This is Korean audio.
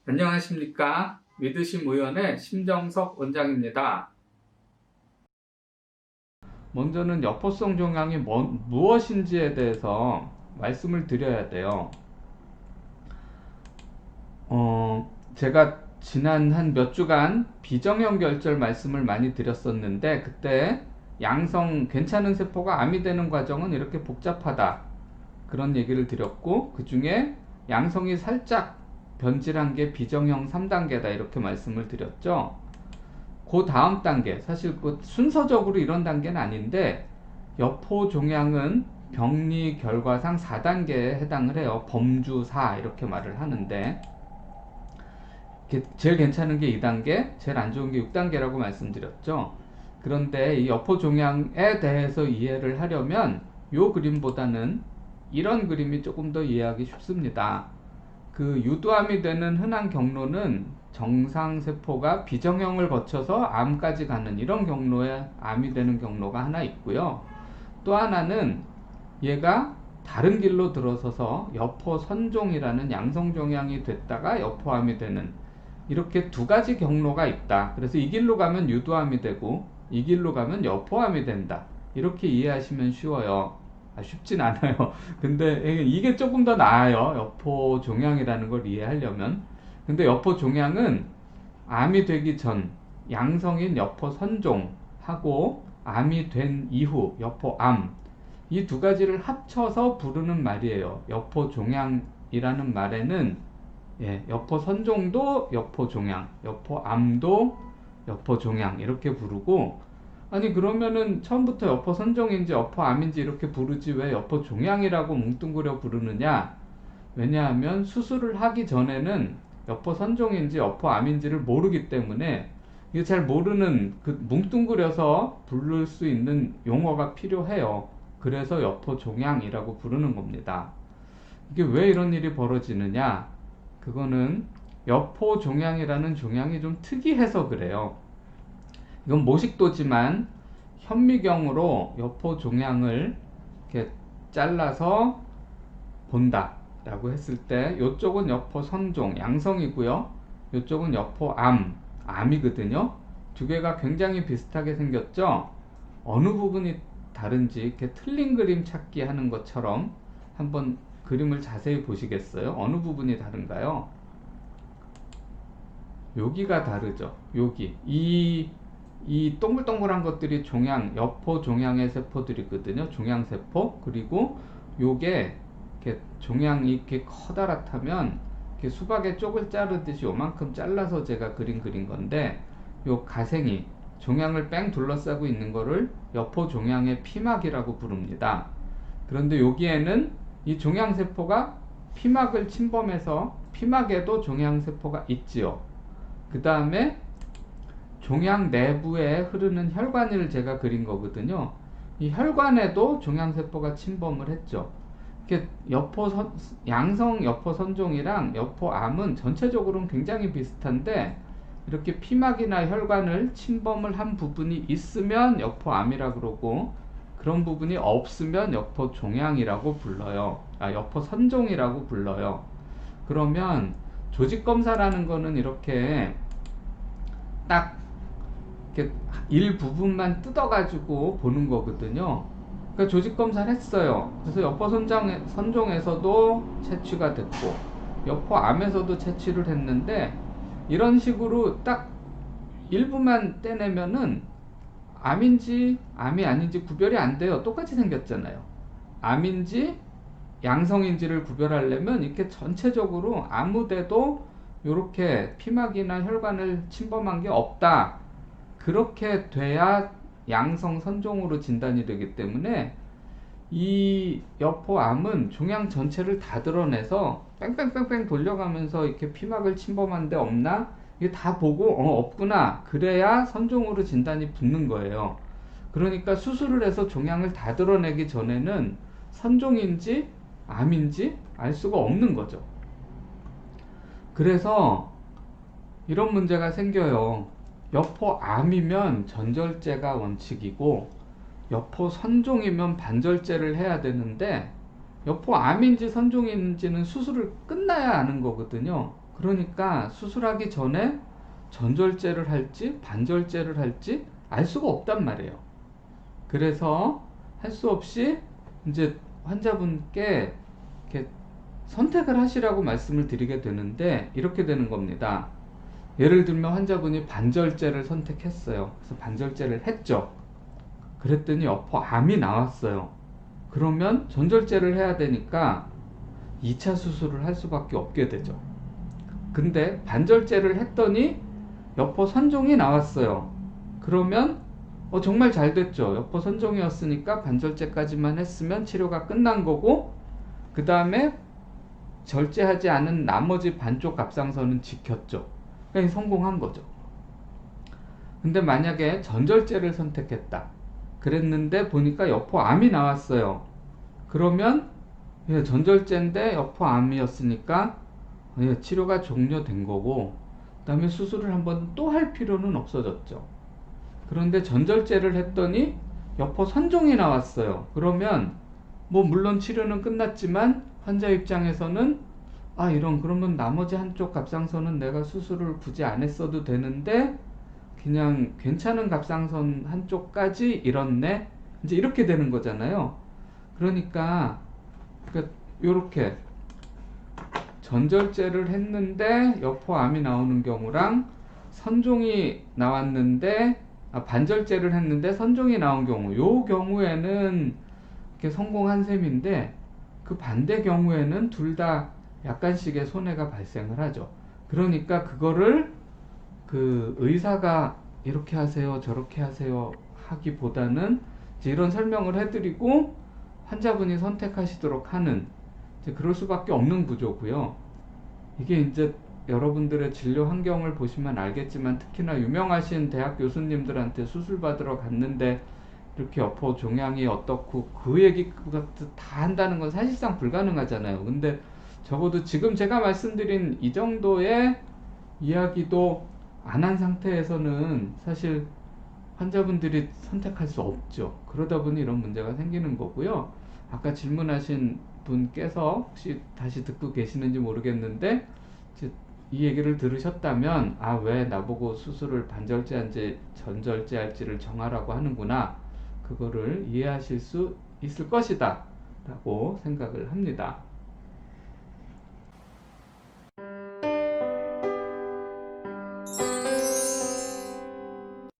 안녕하십니까. 믿으심 의원의 심정석 원장입니다. 먼저는 여포성 종양이 무엇인지에 대해서 말씀을 드려야 돼요. 제가 지난 한 몇 주간 비정형 결절 말씀을 많이 드렸었는데, 그때 양성 괜찮은 세포가 암이 되는 과정은 이렇게 복잡하다, 그런 얘기를 드렸고, 그 중에 양성이 살짝 변질한 게 비정형 3단계다 이렇게 말씀을 드렸죠. 그 다음 단계, 사실 그 순서적으로 이런 단계는 아닌데, 여포 종양은 병리 결과상 4단계에 해당을 해요. 범주 4 이렇게 말을 하는데, 제일 괜찮은 게 2단계, 제일 안 좋은 게 6단계라고 말씀드렸죠. 그런데 이 여포 종양에 대해서 이해를 하려면 요 그림보다는 이런 그림이 조금 더 이해하기 쉽습니다. 그 유두암이 되는 흔한 경로는 정상세포가 비정형을 거쳐서 암까지 가는 이런 경로에 암이 되는 경로가 하나 있고요. 또 하나는 얘가 다른 길로 들어서서 여포선종이라는 양성종양이 됐다가 여포암이 되는, 이렇게 두 가지 경로가 있다. 그래서 이 길로 가면 유두암이 되고 이 길로 가면 여포암이 된다. 이렇게 이해하시면 쉬워요. 쉽진 않아요. 근데 이게 조금 더 나아요. 여포 종양이라는 걸 이해하려면. 근데 여포 종양은 암이 되기 전 양성인 여포 선종하고 암이 된 이후 여포암, 이 두 가지를 합쳐서 부르는 말이에요. 여포 종양이라는 말에는 여포 선종도 여포 종양, 여포 암도 여포 종양 이렇게 부르고, 아니 그러면은 처음부터 여포 선종인지 여포 암인지 이렇게 부르지 왜 여포 종양이라고 뭉뚱그려 부르느냐? 왜냐하면 수술을 하기 전에는 여포 선종인지 여포 암인지를 모르기 때문에, 이게 잘 모르는 그 뭉뚱그려서 부를 수 있는 용어가 필요해요. 그래서 여포 종양이라고 부르는 겁니다. 이게 왜 이런 일이 벌어지느냐? 그거는 여포 종양이라는 종양이 좀 특이해서 그래요. 이건 모식도지만 현미경으로 여포 종양을 이렇게 잘라서 본다 라고 했을 때, 이쪽은 여포 선종 양성이고요, 이쪽은 여포 암이거든요. 두 개가 굉장히 비슷하게 생겼죠. 어느 부분이 다른지 이렇게 틀린 그림 찾기 하는 것처럼 한번 그림을 자세히 보시겠어요? 어느 부분이 다른가요? 여기가 다르죠. 여기 이 동글동글한 것들이 여포 종양의 세포들이거든요. 종양세포. 그리고 요게 이렇게 종양이 이렇게 커다랗다면 이렇게 수박의 쪽을 자르듯이 요만큼 잘라서 제가 그린 건데, 요 가생이 종양을 뺑 둘러싸고 있는 거를 여포 종양의 피막이라고 부릅니다. 그런데 여기에는 이 종양세포가 피막을 침범해서 피막에도 종양세포가 있지요. 그 다음에 종양 내부에 흐르는 혈관을 제가 그린 거거든요. 이 혈관에도 종양세포가 침범을 했죠. 양성 여포선종이랑 여포암은 전체적으로는 굉장히 비슷한데, 이렇게 피막이나 혈관을 침범을 한 부분이 있으면 여포암이라 그러고, 그런 부분이 없으면 여포종양이라고 불러요. 여포선종이라고 불러요. 그러면 조직검사라는 거는 이렇게 딱 이렇게 일부분만 뜯어가지고 보는 거거든요. 그러니까 조직검사를 했어요. 그래서 여포선종에서도 채취가 됐고 여포암에서도 채취를 했는데, 이런 식으로 딱 일부만 떼내면은 암인지 암이 아닌지 구별이 안 돼요. 똑같이 생겼잖아요. 암인지 양성인지를 구별하려면 이렇게 전체적으로 아무데도 이렇게 피막이나 혈관을 침범한 게 없다, 그렇게 돼야 양성 선종으로 진단이 되기 때문에, 이 여포암은 종양 전체를 다 드러내서 뺑뺑뺑뺑 돌려가면서 이렇게 피막을 침범한 데 없나? 이게 다 보고 없구나, 그래야 선종으로 진단이 붙는 거예요. 그러니까 수술을 해서 종양을 다 드러내기 전에는 선종인지 암인지 알 수가 없는 거죠. 그래서 이런 문제가 생겨요. 여포암이면 전절제가 원칙이고 여포선종이면 반절제를 해야 되는데, 여포암인지 선종인지는 수술을 끝나야 아는 거거든요. 그러니까 수술하기 전에 전절제를 할지 반절제를 할지 알 수가 없단 말이에요. 그래서 할 수 없이 이제 환자분께 이렇게 선택을 하시라고 말씀을 드리게 되는데, 이렇게 되는 겁니다. 예를 들면 환자분이 반절제를 선택했어요. 그래서 반절제를 했죠. 그랬더니 여포암이 나왔어요. 그러면 전절제를 해야 되니까 2차 수술을 할 수밖에 없게 되죠. 근데 반절제를 했더니 여포 선종이 나왔어요. 그러면 정말 잘 됐죠. 여포 선종이었으니까 반절제까지만 했으면 치료가 끝난 거고, 그 다음에 절제하지 않은 나머지 반쪽 갑상선은 지켰죠. 그러니까 성공한 거죠. 근데 만약에 전절제를 선택했다 그랬는데 보니까 여포암이 나왔어요. 그러면 전절제인데 여포암이었으니까 치료가 종료된 거고, 그 다음에 수술을 한번 또 할 필요는 없어졌죠. 그런데 전절제를 했더니 여포 선종이 나왔어요. 그러면 뭐 물론 치료는 끝났지만 환자 입장에서는 그러면 나머지 한쪽 갑상선은 내가 수술을 굳이 안 했어도 되는데 그냥 괜찮은 갑상선 한쪽까지 잃었네, 이제 이렇게 되는 거잖아요. 그러니까 요렇게 전절제를 했는데 여포암이 나오는 경우랑 선종이 나왔는데 반절제를 했는데 선종이 나온 경우, 요 경우에는 이렇게 성공한 셈인데, 그 반대 경우에는 둘 다 약간씩의 손해가 발생을 하죠. 그러니까 그거를 그 의사가 이렇게 하세요 저렇게 하세요 하기보다는 이제 이런 설명을 해드리고 환자분이 선택하시도록 하는, 이제 그럴 수밖에 없는 구조고요. 이게 이제 여러분들의 진료 환경을 보시면 알겠지만, 특히나 유명하신 대학 교수님들한테 수술 받으러 갔는데 이렇게 여포 종양이 어떻고 그 얘기 다 한다는 건 사실상 불가능하잖아요. 근데 적어도 지금 제가 말씀드린 이 정도의 이야기도 안 한 상태에서는 사실 환자분들이 선택할 수 없죠. 그러다 보니 이런 문제가 생기는 거고요. 아까 질문하신 분께서 혹시 다시 듣고 계시는지 모르겠는데, 이 얘기를 들으셨다면 왜 나보고 수술을 반절제한지 전절제 할지를 정하라고 하는구나, 그거를 이해하실 수 있을 것이다 라고 생각을 합니다.